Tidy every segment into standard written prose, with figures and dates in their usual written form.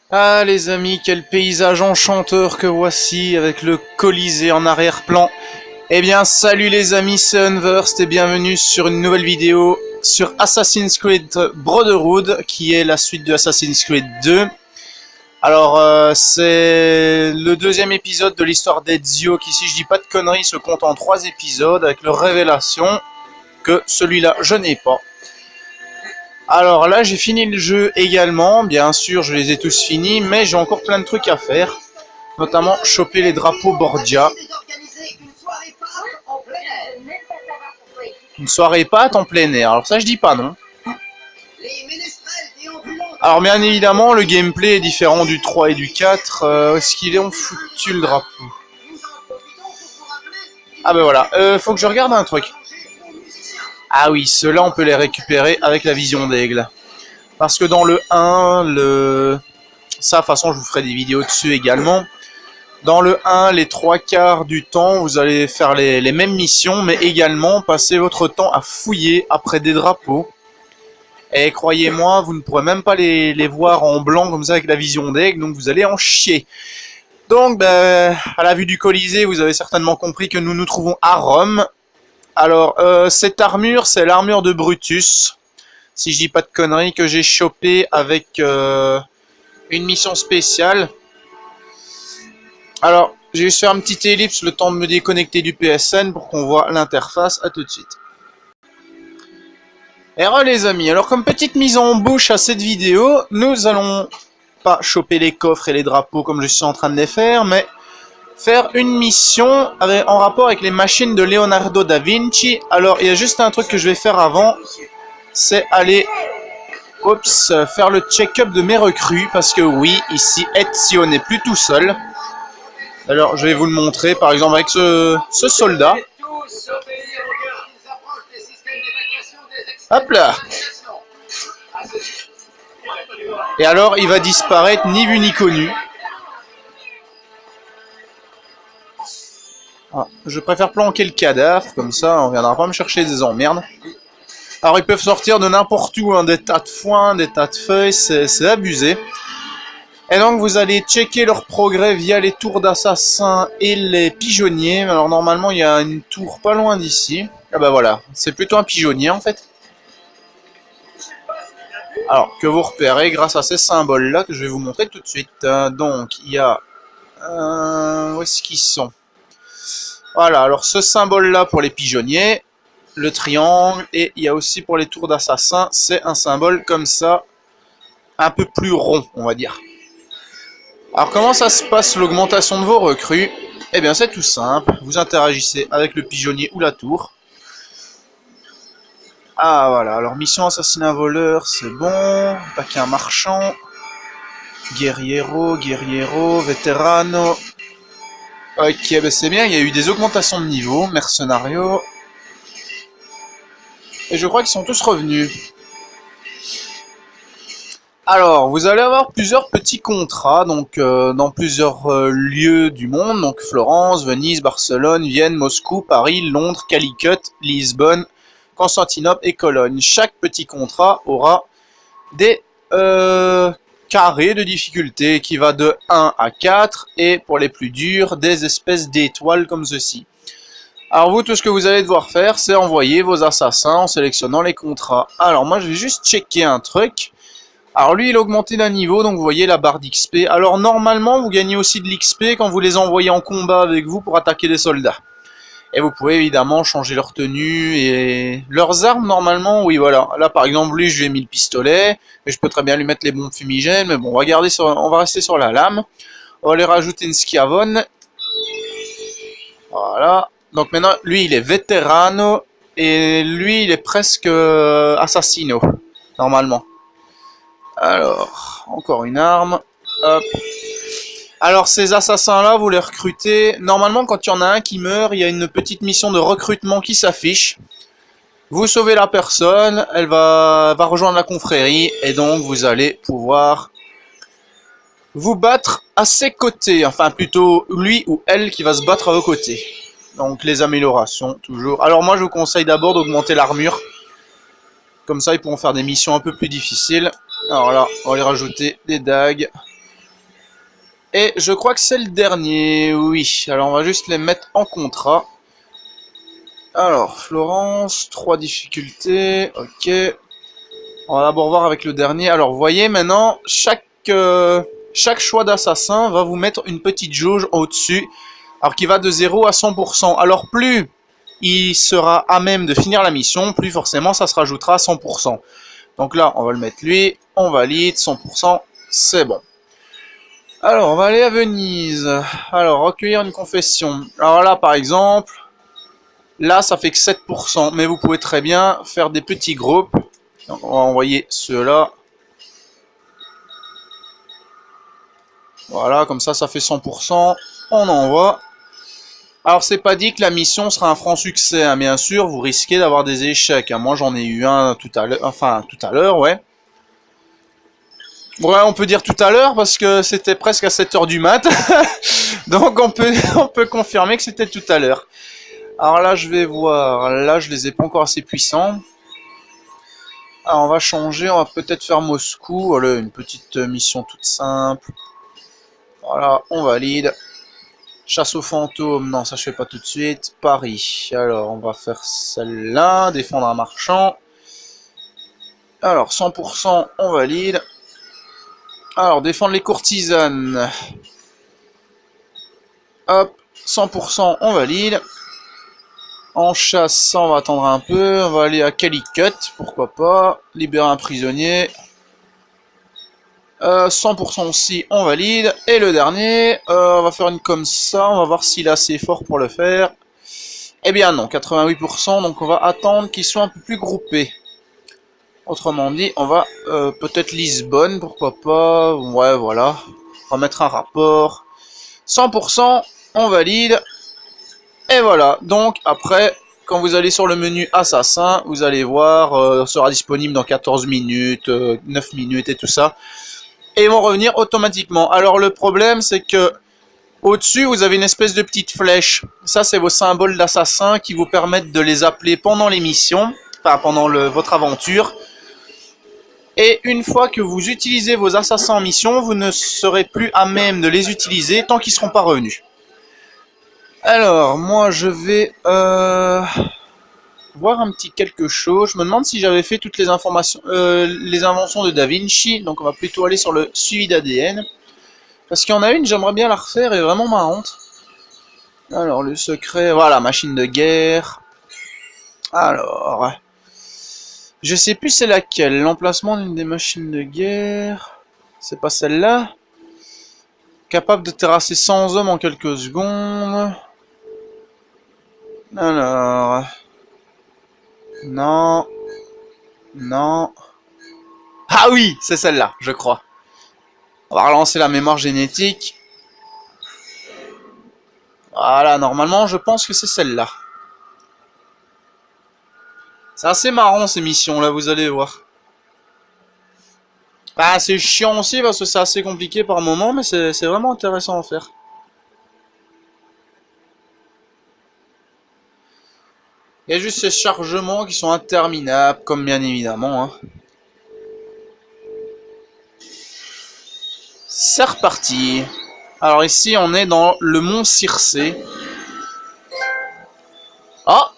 Ah les amis, quel paysage enchanteur que voici avec le Colisée en arrière-plan. Eh bien salut les amis, c'est Unversed et bienvenue sur une nouvelle vidéo sur Assassin's Creed Brotherhood qui est la suite de Assassin's Creed 2. Alors c'est le deuxième épisode de l'histoire d'Ezio qui, si je dis pas de conneries, se compte en 3 épisodes avec leur révélation que celui-là je n'ai pas. Alors là, j'ai fini le jeu également, bien sûr, je les ai tous finis, mais j'ai encore plein de trucs à faire, notamment choper les drapeaux Borgia. Une soirée pâte en plein air, alors ça je dis pas non. Alors bien évidemment, le gameplay est différent du 3 et du 4, est-ce qu'ils ont foutu le drapeau? Ah ben voilà, faut que je regarde un truc. Ah oui, ceux-là on peut les récupérer avec la vision d'aigle. Parce que dans le 1, ça de toute façon je vous ferai des vidéos dessus également. Dans le 1, les 3/4 du temps, vous allez faire les mêmes missions, mais également passer votre temps à fouiller après des drapeaux. Et croyez-moi, vous ne pourrez même pas les voir en blanc comme ça avec la vision d'aigle, donc vous allez en chier. Donc, à la vue du Colisée, vous avez certainement compris que nous nous trouvons à Rome. Alors, cette armure, c'est l'armure de Brutus, si je dis pas de conneries, que j'ai chopé avec une mission spéciale. Alors, je vais juste faire une petite ellipse, le temps de me déconnecter du PSN pour qu'on voit l'interface. À tout de suite. Et alors les amis, alors comme petite mise en bouche à cette vidéo, nous allons pas choper les coffres et les drapeaux comme je suis en train de les faire, mais faire une mission en rapport avec les machines de Leonardo da Vinci. Alors, il y a juste un truc que je vais faire avant, c'est aller faire le check-up de mes recrues, parce que oui, ici, Ezio n'est plus tout seul. Alors, je vais vous le montrer, par exemple, avec ce soldat. Hop là! Et alors, il va disparaître, ni vu ni connu. Ah, je préfère planquer le cadavre, comme ça, on viendra pas me chercher des emmerdes. Alors, ils peuvent sortir de n'importe où, hein, des tas de foin, des tas de feuilles, c'est abusé. Et donc vous allez checker leur progrès via les tours d'assassins et les pigeonniers. Alors normalement il y a une tour pas loin d'ici. Ah bah voilà, c'est plutôt un pigeonnier en fait. Alors que vous repérez grâce à ces symboles là que je vais vous montrer tout de suite. Donc il y a... où est-ce qu'ils sont? Voilà, alors ce symbole là pour les pigeonniers, le triangle, et il y a aussi pour les tours d'assassins, c'est un symbole comme ça, un peu plus rond on va dire. Alors comment ça se passe l'augmentation de vos recrues? Eh bien c'est tout simple, vous interagissez avec le pigeonnier ou la tour. Ah voilà, alors mission assassinat voleur, c'est bon, attaquer un marchand, guerriero, veterano. Ok, ben c'est bien, il y a eu des augmentations de niveau, mercenario. Et je crois qu'ils sont tous revenus. Alors, vous allez avoir plusieurs petits contrats, donc dans plusieurs lieux du monde, donc Florence, Venise, Barcelone, Vienne, Moscou, Paris, Londres, Calicut, Lisbonne, Constantinople et Cologne. Chaque petit contrat aura des carrés de difficulté qui va de 1 à 4 et pour les plus durs, des espèces d'étoiles comme ceci. Alors vous, tout ce que vous allez devoir faire, c'est envoyer vos assassins en sélectionnant les contrats. Alors moi, je vais juste checker un truc. Alors lui, il a augmenté d'un niveau, donc vous voyez la barre d'XP. Alors normalement, vous gagnez aussi de l'XP quand vous les envoyez en combat avec vous pour attaquer des soldats. Et vous pouvez évidemment changer leur tenue et leurs armes normalement, oui voilà. Là par exemple, lui, je lui ai mis le pistolet, et je peux très bien lui mettre les bombes fumigènes, mais bon, on va rester sur la lame. On va lui rajouter une schiavone. Voilà. Donc maintenant, lui, il est veterano, et lui, il est presque assassino, normalement. Alors, encore une arme. Hop. Alors, ces assassins-là, vous les recrutez. Normalement, quand il y en a un qui meurt, il y a une petite mission de recrutement qui s'affiche. Vous sauvez la personne, elle va rejoindre la confrérie, et donc vous allez pouvoir vous battre à ses côtés. Enfin, plutôt lui ou elle qui va se battre à vos côtés. Donc, les améliorations, toujours. Alors, moi, je vous conseille d'abord d'augmenter l'armure. Comme ça, ils pourront faire des missions un peu plus difficiles. Alors là, on va lui rajouter des dagues. Et je crois que c'est le dernier, oui. Alors on va juste les mettre en contrat. Alors, Florence, 3 difficultés, ok. On va d'abord voir avec le dernier. Alors, vous voyez maintenant, chaque choix d'assassin va vous mettre une petite jauge au-dessus. Alors, qui va de 0 à 100%. Alors, plus il sera à même de finir la mission, plus forcément ça se rajoutera à 100%. Donc là, on va le mettre lui, on valide, 100%, c'est bon. Alors, on va aller à Venise. Alors, recueillir une confession. Alors là, par exemple, là, ça fait que 7%, mais vous pouvez très bien faire des petits groupes. Donc, on va envoyer ceux-là. Voilà, comme ça fait 100%. On envoie. Alors, c'est pas dit que la mission sera un franc succès, hein. Bien sûr, vous risquez d'avoir des échecs, hein. Moi, j'en ai eu un tout à l'heure, ouais. Ouais, on peut dire tout à l'heure parce que c'était presque à 7 h du mat. Donc, on peut confirmer que c'était tout à l'heure. Alors là, je vais voir. Là, je les ai pas encore assez puissants. Alors, on va changer. On va peut-être faire Moscou. Voilà, une petite mission toute simple. Voilà, on valide. Chasse aux fantômes. Non, ça, je fais pas tout de suite. Paris. Alors, on va faire celle-là. Défendre un marchand. Alors, 100%, on valide. Alors, défendre les courtisanes. Hop, 100%, on valide. En chasse, on va attendre un peu. On va aller à Calicut, pourquoi pas. Libérer un prisonnier. 100% aussi, on valide. Et le dernier, on va faire une comme ça. On va voir s'il est assez fort pour le faire. Eh bien non, 88%. Donc on va attendre qu'ils soient un peu plus groupés. Autrement dit, on va peut-être Lisbonne, pourquoi pas. Ouais, voilà. On va mettre un rapport. 100%, on valide. Et voilà. Donc après, quand vous allez sur le menu assassin, vous allez voir, sera disponible dans 14 minutes, 9 minutes et tout ça. Et ils vont revenir automatiquement. Alors le problème, c'est que au-dessus, vous avez une espèce de petite flèche. Ça, c'est vos symboles d'assassin qui vous permettent de les appeler pendant l'émission, enfin pendant votre aventure. Et une fois que vous utilisez vos assassins en mission, vous ne serez plus à même de les utiliser tant qu'ils ne seront pas revenus. Alors, moi je vais voir un petit quelque chose. Je me demande si j'avais fait toutes les informations, les inventions de Da Vinci. Donc on va plutôt aller sur le suivi d'ADN. Parce qu'il y en a une, j'aimerais bien la refaire, elle est vraiment marrante. Alors, le secret, voilà, machine de guerre. Alors, je sais plus c'est laquelle. L'emplacement d'une des machines de guerre. C'est pas celle-là. Capable de terrasser 100 hommes en quelques secondes. Alors. Non. Non. Ah oui, c'est celle-là, je crois. On va relancer la mémoire génétique. Voilà, normalement, je pense que c'est celle-là. C'est assez marrant ces missions-là, vous allez voir. Bah, c'est chiant aussi parce que c'est assez compliqué par moment, mais c'est vraiment intéressant à faire. Il y a juste ces chargements qui sont interminables, comme bien évidemment. Hein. C'est reparti. Alors ici, on est dans le mont Circé. Ah,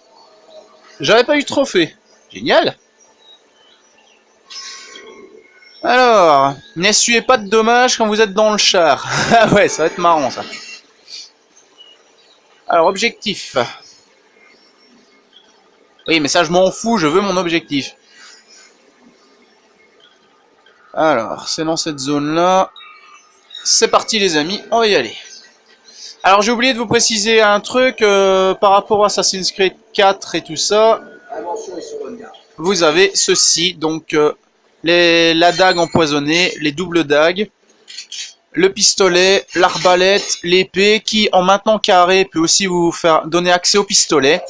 j'avais pas eu de trophée. Génial. Alors, n'essuyez pas de dommages quand vous êtes dans le char. Ah ouais, ça va être marrant ça. Alors, objectif. Oui, mais ça, je m'en fous, je veux mon objectif. Alors, c'est dans cette zone-là. C'est parti les amis, on va y aller. Alors, j'ai oublié de vous préciser un truc par rapport à Assassin's Creed 4 et tout ça. Vous avez ceci, donc la dague empoisonnée, les doubles dagues, le pistolet, l'arbalète, l'épée, qui en maintenant carré peut aussi vous faire donner accès au pistolet.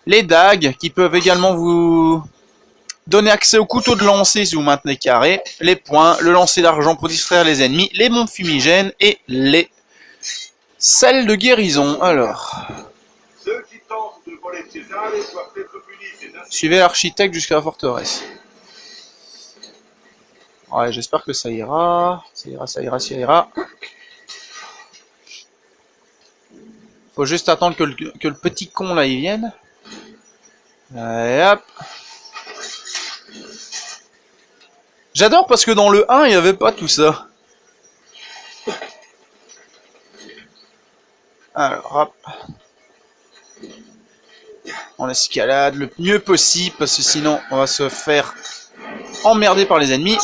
Les dagues, qui peuvent également vous donner accès au couteau de lancer si vous maintenez carré. Les poings, le lancer d'argent pour distraire les ennemis, les bombes fumigènes et les selles de guérison. Alors, ceux qui tentent de voler de César doivent être punis. Suivez l'architecte jusqu'à la forteresse. Ouais, j'espère que ça ira. Ça ira, ça ira, ça ira. Faut juste attendre que le petit con là il vienne. Et hop. J'adore parce que dans le 1 il n'y avait pas tout ça. Alors hop. On escalade le mieux possible parce que sinon on va se faire emmerder par les ennemis.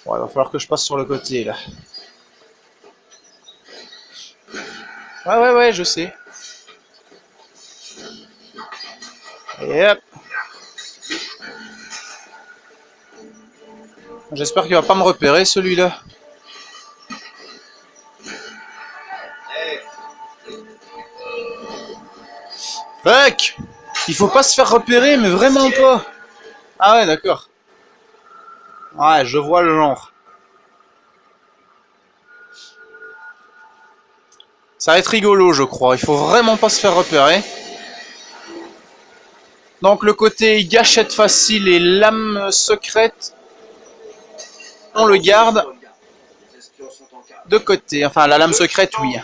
Bon, il va falloir que je passe sur le côté là. Ouais, je sais. Et hop. J'espère qu'il va pas me repérer celui-là. Fuck! Il faut pas se faire repérer, mais vraiment pas. Ah ouais, d'accord. Ouais, je vois le genre. Ça va être rigolo, je crois. Il faut vraiment pas se faire repérer. Donc le côté gâchette facile et lame secrète, on le garde de côté. Enfin, la lame secrète, oui.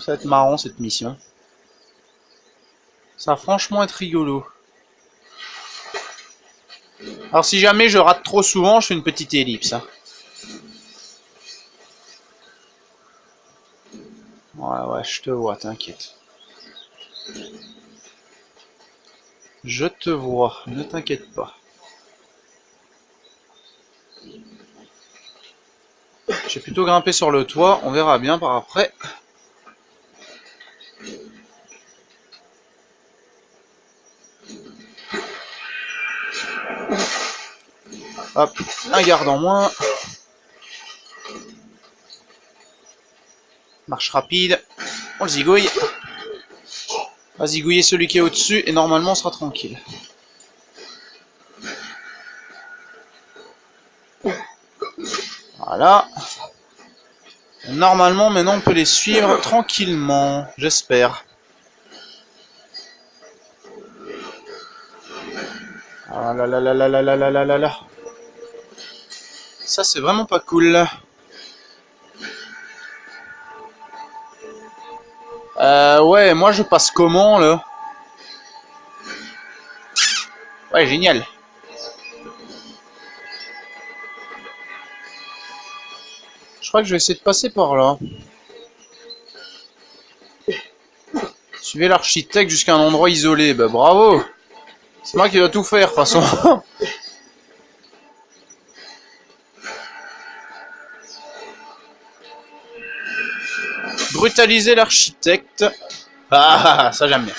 Ça va être marrant cette mission. Ça va franchement être rigolo. Alors si jamais je rate trop souvent, je fais une petite ellipse. Hein. Ouais, je te vois, t'inquiète. Je te vois, ne t'inquiète pas. J'ai plutôt grimpé sur le toit, on verra bien par après. Hop, un garde en moins. Marche rapide. On le zigouille. On va zigouiller celui qui est au-dessus et normalement on sera tranquille. Voilà. Normalement maintenant on peut les suivre tranquillement. J'espère. Ah là là là là là là là là là là. Ça c'est vraiment pas cool. Ouais, moi je passe comment là? Ouais, génial. Je crois que je vais essayer de passer par là. Suivez l'architecte jusqu'à un endroit isolé. Bah bravo. C'est moi qui dois tout faire de toute façon. Brutaliser l'architecte. Ah, ça j'aime bien.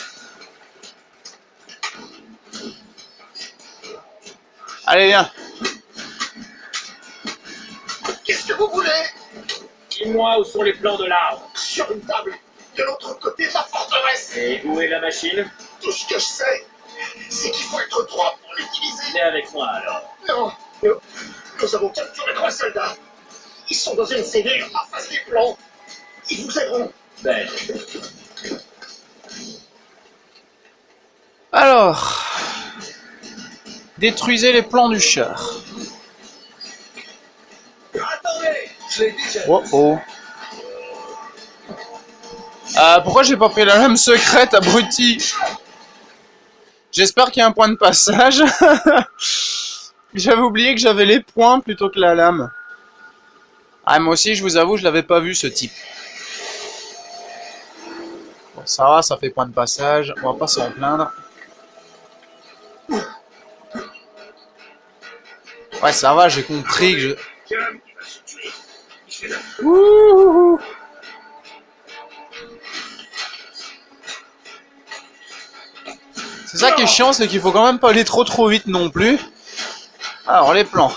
Allez, viens. Qu'est-ce que vous voulez? Dis-moi où sont les plans de l'arbre. Sur une table, de l'autre côté de la forteresse. Et où est la machine? Tout ce que je sais, c'est qu'il faut être droit pour l'utiliser. Viens avec moi alors. Non, nous avons capturé 3 soldats. Ils sont dans une cellule en face des plans. Ils vous aideront. Ben, Alors, détruisez les plans du char. Attendez, je l'ai déjà. Oh oh. Pourquoi j'ai pas pris la lame secrète, abruti? J'espère qu'il y a un point de passage. J'avais oublié que j'avais les points plutôt que la lame. Ah, moi aussi, je vous avoue, je l'avais pas vu ce type. Bon, ça va, ça fait point de passage. On va pas s'en plaindre. Ouais, ça va, j'ai compris que je... Ouh. C'est ça qui est chiant, c'est qu'il faut quand même pas aller trop vite non plus. Alors, les plans.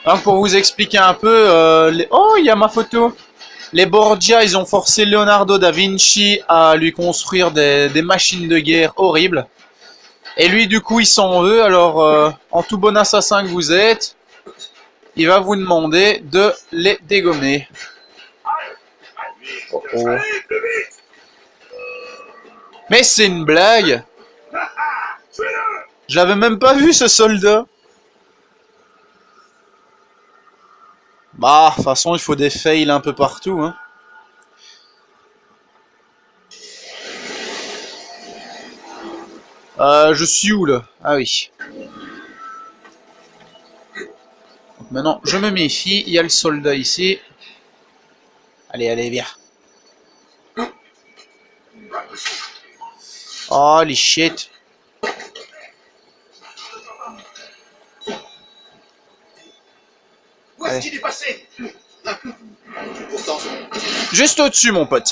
Alors, pour vous expliquer un peu... Oh, il y a ma photo. Les Borgia, ils ont forcé Leonardo da Vinci à lui construire des machines de guerre horribles. Et lui, du coup, il s'en veut. Alors, en tout bon assassin que vous êtes, il va vous demander de les dégommer. Oh oh. Mais c'est une blague. Je l'avais même pas vu ce soldat. Bah, de toute façon, il faut des fails un peu partout, hein. Je suis où, là? Ah oui. Donc maintenant, je me méfie. Il y a le soldat ici. Allez, allez, viens. Oh, les shit. Où est-ce qu'il est passé? Pourtant, Juste au-dessus, mon pote.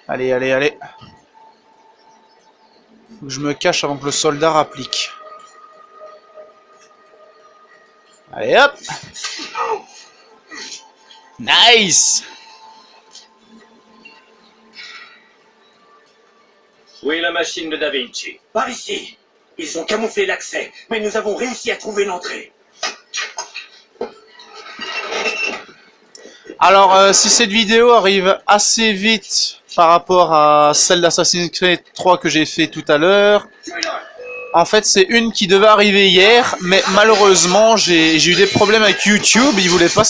Allez, allez, allez. Faut que je me cache avant que le soldat rapplique. Allez, hop. Nice. Où est la machine de Da Vinci? par ici. Ils ont camouflé l'accès, mais nous avons réussi à trouver l'entrée. Alors, si cette vidéo arrive assez vite par rapport à celle d'Assassin's Creed 3 que j'ai fait tout à l'heure, en fait, c'est une qui devait arriver hier, mais malheureusement, j'ai eu des problèmes avec YouTube, il voulait pas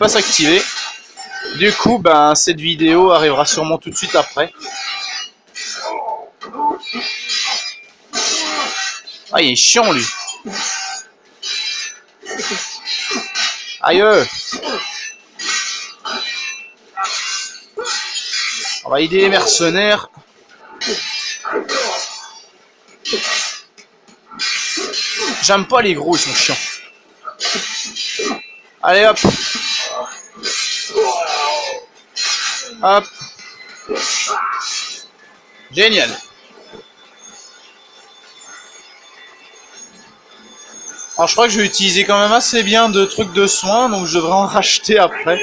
s'activer. Du coup, ben, cette vidéo arrivera sûrement tout de suite après. Ah, il est chiant, lui. Aïe. On va aider les mercenaires. J'aime pas les gros, ils sont chiants. Allez, hop. Hop. Génial. Alors je crois que je vais utiliser quand même assez bien de trucs de soins, donc je devrais en racheter après.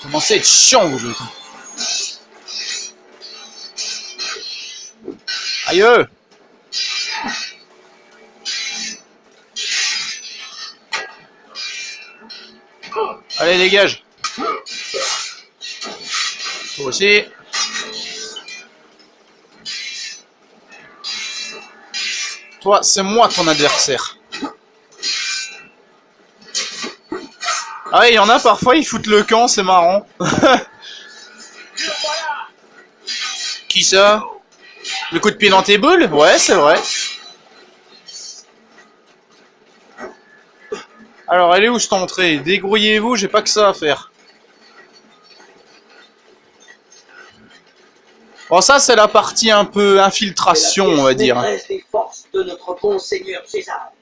Commencez à être chiant vous autres. Aïe. Allez dégage. Toi aussi. Toi, c'est moi ton adversaire. Ah ouais, il y en a parfois, ils foutent le camp, c'est marrant. Qui ça? Le coup de pied dans tes boules? Ouais, c'est vrai. Alors, elle est où cette entrée? Dégrouillez-vous, j'ai pas que ça à faire. Bon, ça, c'est la partie un peu infiltration, on va dire. Des forces de notre bon seigneur César.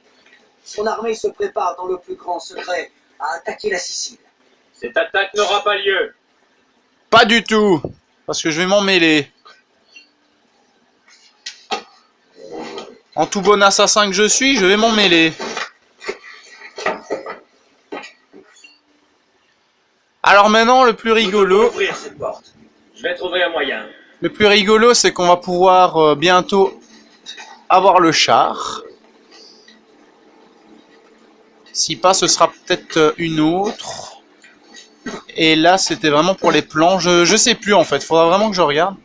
Son armée se prépare dans le plus grand secret à attaquer la Sicile. Cette attaque n'aura pas lieu. Pas du tout, parce que je vais m'en mêler. En tout bon assassin que je suis, je vais m'en mêler. Alors maintenant, le plus rigolo... Ouvrir cette porte. Je vais trouver un moyen. Le plus rigolo, c'est qu'on va pouvoir bientôt avoir le char. Si pas, ce sera peut-être une autre. Et là, c'était vraiment pour les plans. Je sais plus en fait. Faudra vraiment que je regarde.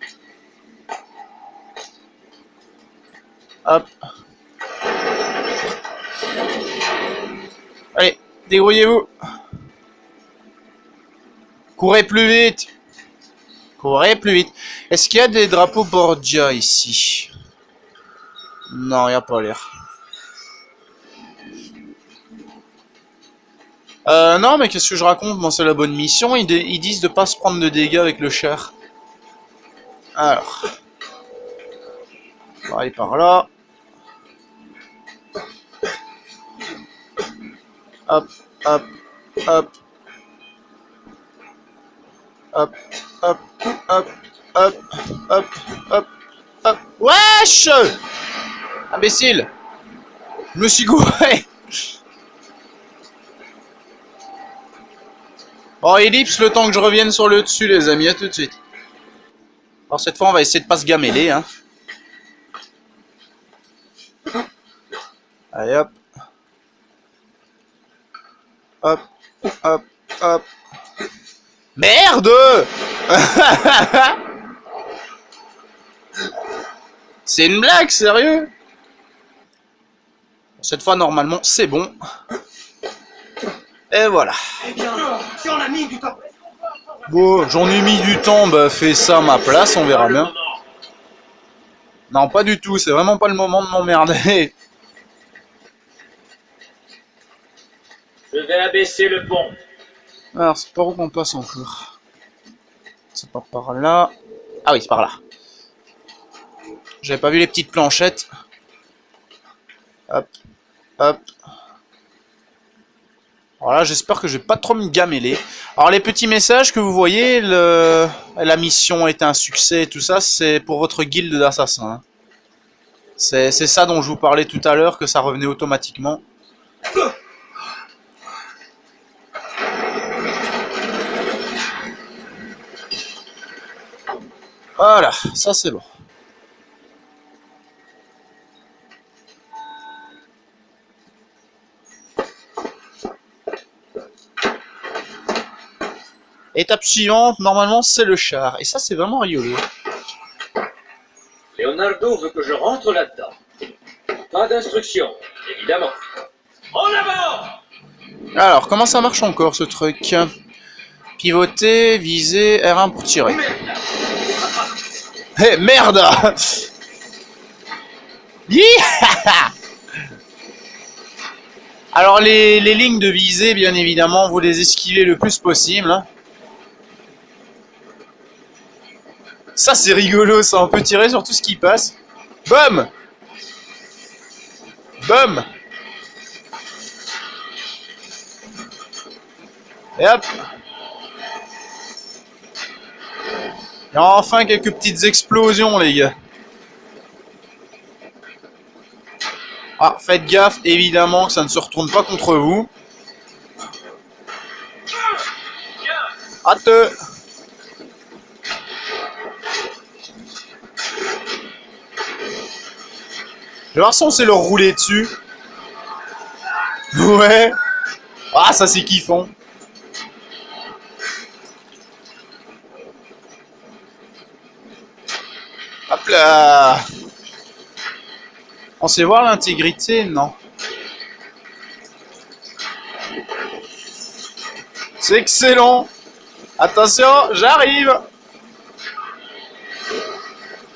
Hop. Allez, débrouillez-vous. Courez plus vite. Courez plus vite. Est-ce qu'il y a des drapeaux Borgia ici? Non, il n'y a pas l'air. Non, mais qu'est-ce que je raconte? Moi, c'est la bonne mission. Ils disent de pas se prendre de dégâts avec le char. Alors. On va aller par là. Hop, hop, hop. Hop, hop, hop, hop, hop, hop, hop. Wesh! Imbécile! Je me suis gouré! Bon, ellipse le temps que je revienne sur le dessus, les amis. À tout de suite. Alors cette fois, on va essayer de pas se gameler, hein. Allez, hop. Hop, hop, hop. Merde! C'est une blague, sérieux? Cette fois, normalement, c'est bon. Et voilà. Eh bien, si on a mis du temps. Bon, j'en ai mis du temps, bah fais ça à ma place, on verra bien. Non, pas du tout, c'est vraiment pas le moment de m'emmerder. Je vais abaisser le pont. Alors, c'est par où qu'on passe encore? C'est pas par là. Ah oui, c'est par là. J'avais pas vu les petites planchettes. Hop, hop. Voilà, j'espère que je vais pas trop me gameler. Alors les petits messages que vous voyez, la mission est un succès et tout ça, c'est pour votre guilde d'assassins. C'est ça dont je vous parlais tout à l'heure, que ça revenait automatiquement. Voilà, ça c'est bon. Étape suivante, normalement c'est le char. Et ça c'est vraiment rigolo. Leonardo veut que je rentre là-dedans. Pas d'instruction, évidemment. En avant! Alors, comment ça marche encore ce truc? Pivoter, viser, R1 pour tirer. Eh, merde! Alors les lignes de visée, bien évidemment, vous les esquivez le plus possible. Hein. Ça c'est rigolo, ça, on peut tirer sur tout ce qui passe. Bum! Bum! Et hop! Et enfin quelques petites explosions, les gars. Ah, faites gaffe, évidemment, que ça ne se retourne pas contre vous. Hâte! Je vais voir si on sait leur rouler dessus. Ouais. Ah, ça c'est kiffant. Hop là. On sait voir l'intégrité? Non. C'est excellent. Attention, j'arrive.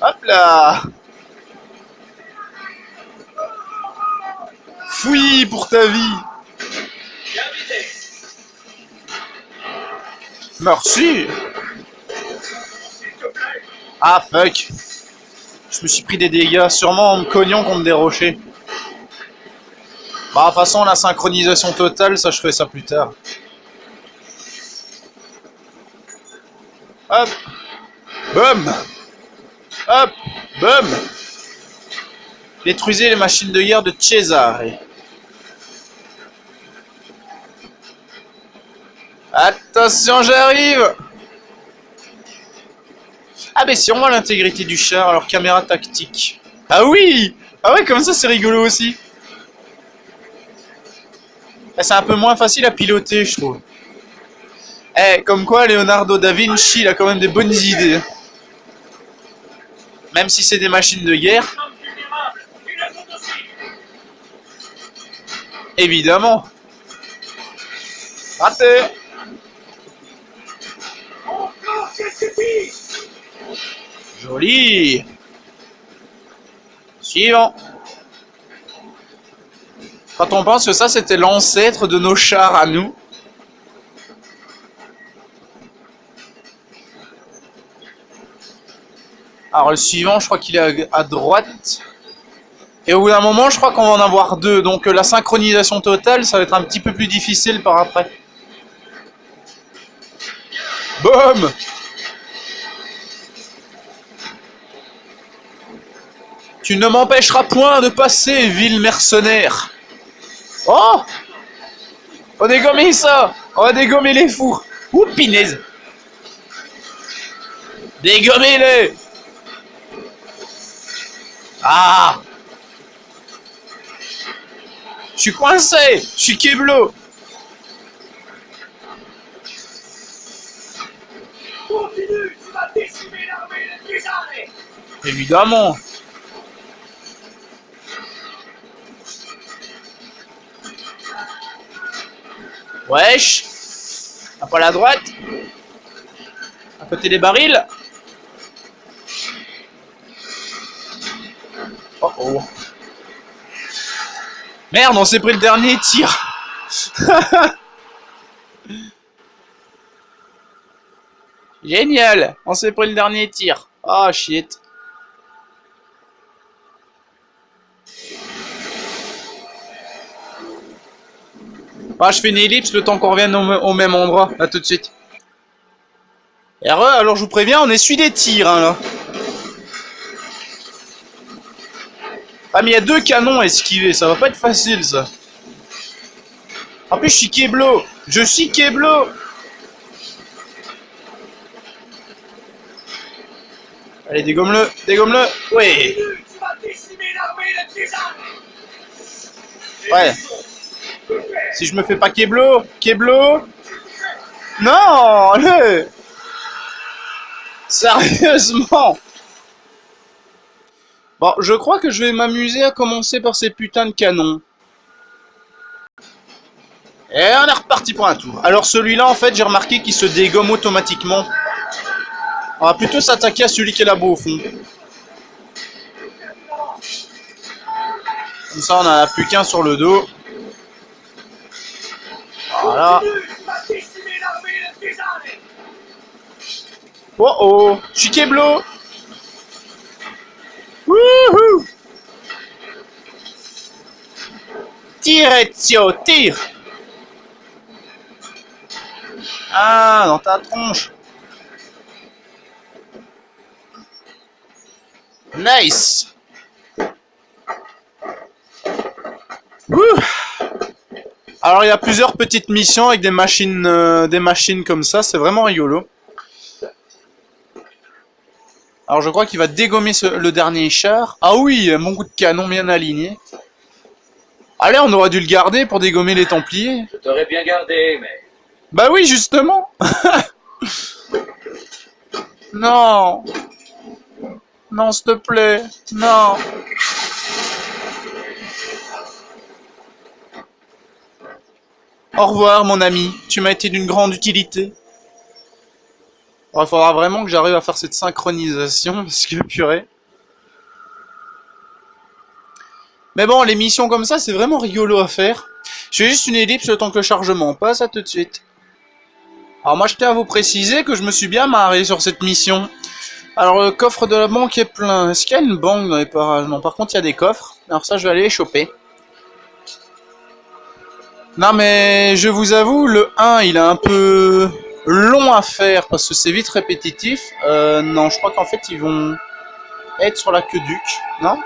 Hop là. Fouille pour ta vie. Merci. Ah fuck. Je me suis pris des dégâts, sûrement en me cognant contre des rochers. Bah de toute façon la synchronisation totale, ça je ferai ça plus tard. Hop. Boum. Hop. Boum. Détruisez les machines de guerre de Cesare. Attention, j'arrive. Ah mais si on voit l'intégrité du char, alors caméra tactique. Ah oui. Ah ouais, comme ça c'est rigolo aussi. C'est un peu moins facile à piloter, je trouve. Eh, comme quoi Leonardo da Vinci, il a quand même des bonnes idées. Même si c'est des machines de guerre. Évidemment. Raté. Joli. Suivant. Quand on pense que ça c'était l'ancêtre de nos chars à nous. Alors le suivant, je crois qu'il est à droite. Et au bout d'un moment, je crois qu'on va en avoir deux. Donc la synchronisation totale, ça va être un petit peu plus difficile par après. Boum! Tu ne m'empêcheras point de passer, vil mercenaire. Oh! On va dégommer ça! On va dégommer les fours! Ouh, pinaise! Dégommez-les! Ah! Je suis coincé! Je suis Keblo! Continue, tu vas décimer l'armée des Trizane. Évidemment! Wesh! Un peu à la droite? À côté des barils? Oh oh! Merde, on s'est pris le dernier tir! Génial! On s'est pris le dernier tir. Oh shit. Ah, je fais une ellipse le temps qu'on revienne au même endroit. À tout de suite. Alors je vous préviens, on essuie des tirs, hein, là. Ah, mais il y a 2 canons à esquiver, ça va pas être facile, ça. En plus, je suis Keblo. Je suis Keblo. Allez, dégomme-le, dégomme-le. Oui. Tu vas décimer l'armée des Trizane. Ouais. Si je me fais pas Keblo. Keblo. Non, allez. Sérieusement. Bon, je crois que je vais m'amuser à commencer par ces putains de canons. Et on est reparti pour un tour. Alors celui-là, en fait, j'ai remarqué qu'il se dégomme automatiquement. On va plutôt s'attaquer à celui qui est là-bas au fond. Comme ça, on en a plus qu'un sur le dos. Voilà. Oh oh, je suis Keblo. Wouhou. Tire, Ezio, tire. Ah, dans ta tronche. Nice. Wouh. Alors il y a plusieurs petites missions avec des machines comme ça, c'est vraiment rigolo. Alors je crois qu'il va dégommer le dernier char. Ah oui, mon coup de canon bien aligné. Allez, on aurait dû le garder pour dégommer les Templiers. Je t'aurais bien gardé, mais... Bah oui, justement. Non. Non, s'il te plaît. Non. Au revoir, mon ami. Tu m'as été d'une grande utilité. Il faudra vraiment que j'arrive à faire cette synchronisation, parce que purée. Mais bon, les missions comme ça, c'est vraiment rigolo à faire. Je fais juste une ellipse le temps que le chargement passe, à tout de suite. Alors moi, je tiens à vous préciser que je me suis bien marré sur cette mission. Alors, le coffre de la banque est plein. Est-ce qu'il y a une banque dans les parages? Non, par contre, il y a des coffres. Alors ça, je vais aller les choper. Non, mais je vous avoue, le 1, il est un peu long à faire parce que c'est vite répétitif. Non, je crois qu'en fait, ils vont être sur l'aqueduc, non?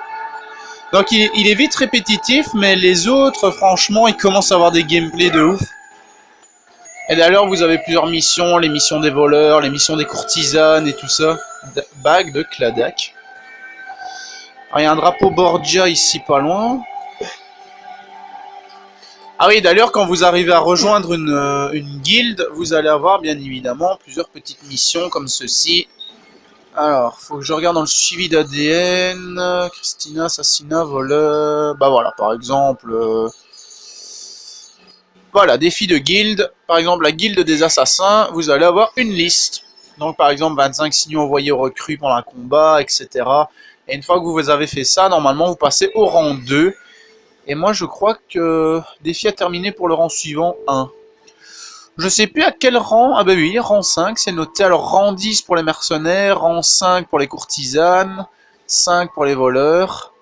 Donc, il est vite répétitif, mais les autres, franchement, ils commencent à avoir des gameplays de ouf. Et d'ailleurs, vous avez plusieurs missions, les missions des voleurs, les missions des courtisanes et tout ça. Bague de Cladak. Alors, il y a un drapeau Borgia ici, pas loin. Ah oui, d'ailleurs, quand vous arrivez à rejoindre une guilde, vous allez avoir, bien évidemment, plusieurs petites missions comme ceci. Alors, faut que je regarde dans le suivi d'ADN. Christina, assassinat, voleur... Bah voilà, par exemple... Voilà, défi de guilde. Par exemple, la guilde des assassins, vous allez avoir une liste. Donc, par exemple, 25 signaux envoyés aux recrues pendant un combat, etc. Et une fois que vous avez fait ça, normalement, vous passez au rang 2. Et moi, je crois que défi à terminer pour le rang suivant, 1. Je sais plus à quel rang. Ah bah oui, rang 5, c'est noté. Alors, rang 10 pour les mercenaires, rang 5 pour les courtisanes, 5 pour les voleurs.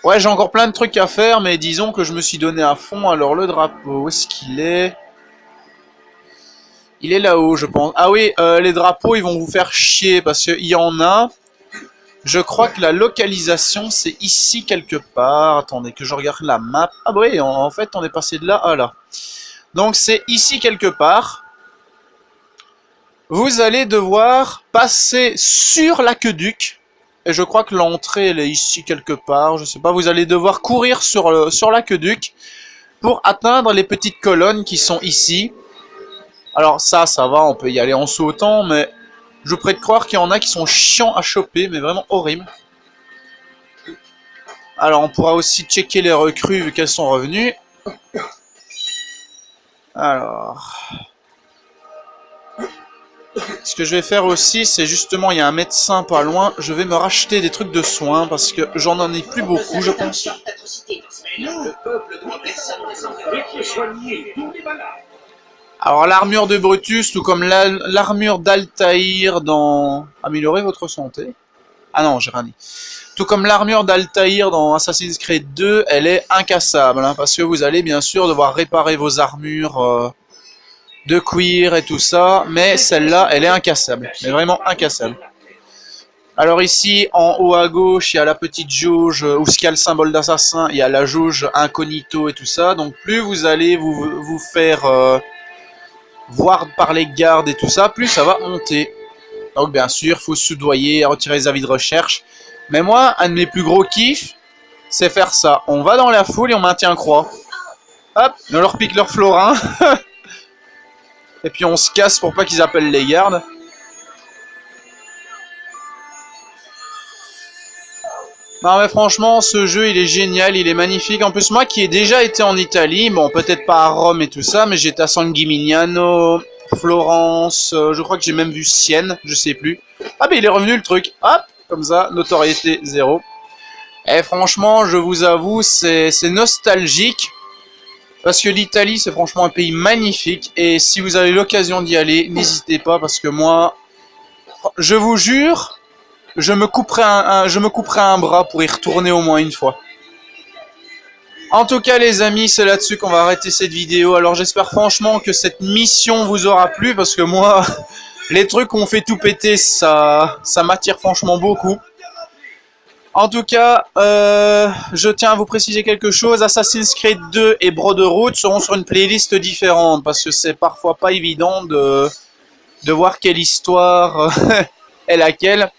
Ouais, j'ai encore plein de trucs à faire, mais disons que je me suis donné à fond. Alors, le drapeau, où est-ce qu'il est? Il est là-haut, je pense. Ah oui, les drapeaux, ils vont vous faire chier, parce qu'il y en a... Je crois que la localisation, c'est ici quelque part. Attendez, que je regarde la map. Ah bah oui, en fait, on est passé de là à là. Donc, c'est ici quelque part. Vous allez devoir passer sur l'aqueduc. Et je crois que l'entrée, elle est ici quelque part. Je sais pas, vous allez devoir courir sur l'aqueduc pour atteindre les petites colonnes qui sont ici. Alors ça va, on peut y aller en sautant, mais je vous prie de croire qu'il y en a qui sont chiants à choper, mais vraiment horribles. Alors on pourra aussi checker les recrues vu qu'elles sont revenues. Alors... Ce que je vais faire aussi, c'est justement, il y a un médecin pas loin, je vais me racheter des trucs de soins, parce que j'en ai plus beaucoup, je pense. Le peuple doit personne ne soigner tous les malades. Alors l'armure de Brutus, tout comme l'armure d'Altaïr dans... Améliorer votre santé. Ah non, j'ai rien dit. Tout comme l'armure d'Altaïr dans Assassin's Creed 2, elle est incassable, hein, parce que vous allez bien sûr devoir réparer vos armures de cuir et tout ça, mais celle-là, elle est incassable. Elle est vraiment incassable. Alors ici, en haut à gauche, il y a la petite jauge, où ce qu'il y a le symbole d'assassin, il y a la jauge incognito et tout ça. Donc plus vous allez vous faire voir par les gardes et tout ça, plus ça va monter. Donc bien sûr, il faut soudoyer, retirer les avis de recherche. Mais moi, un de mes plus gros kiffs, c'est faire ça. On va dans la foule et on maintient croix. Hop, on leur pique leur florin. Et puis on se casse pour pas qu'ils appellent les gardes. Non mais franchement, ce jeu il est génial, il est magnifique. En plus moi qui ai déjà été en Italie, bon peut-être pas à Rome et tout ça, mais j'étais à San Gimignano, Florence, je crois que j'ai même vu Sienne, je sais plus. Ah mais il est revenu le truc, hop, comme ça, notoriété 0. Et franchement, je vous avoue, c'est nostalgique. Parce que l'Italie, c'est franchement un pays magnifique. Et si vous avez l'occasion d'y aller, n'hésitez pas. Parce que moi, je vous jure, je me couperai un bras pour y retourner au moins une fois. En tout cas, les amis, c'est là-dessus qu'on va arrêter cette vidéo. Alors, j'espère franchement que cette mission vous aura plu. Parce que moi, les trucs qu'on fait tout péter, ça m'attire franchement beaucoup. En tout cas, je tiens à vous préciser quelque chose. Assassin's Creed 2 et Brotherhood seront sur une playlist différente parce que c'est parfois pas évident de voir quelle histoire est laquelle.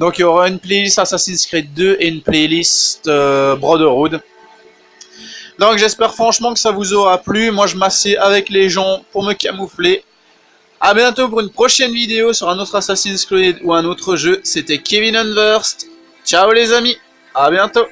Donc il y aura une playlist Assassin's Creed 2 et une playlist Brotherhood. Donc j'espère franchement que ça vous aura plu. Moi je m'assieds avec les gens pour me camoufler. A bientôt pour une prochaine vidéo sur un autre Assassin's Creed ou un autre jeu. C'était Kevin Unversed. Ciao les amis, à bientôt.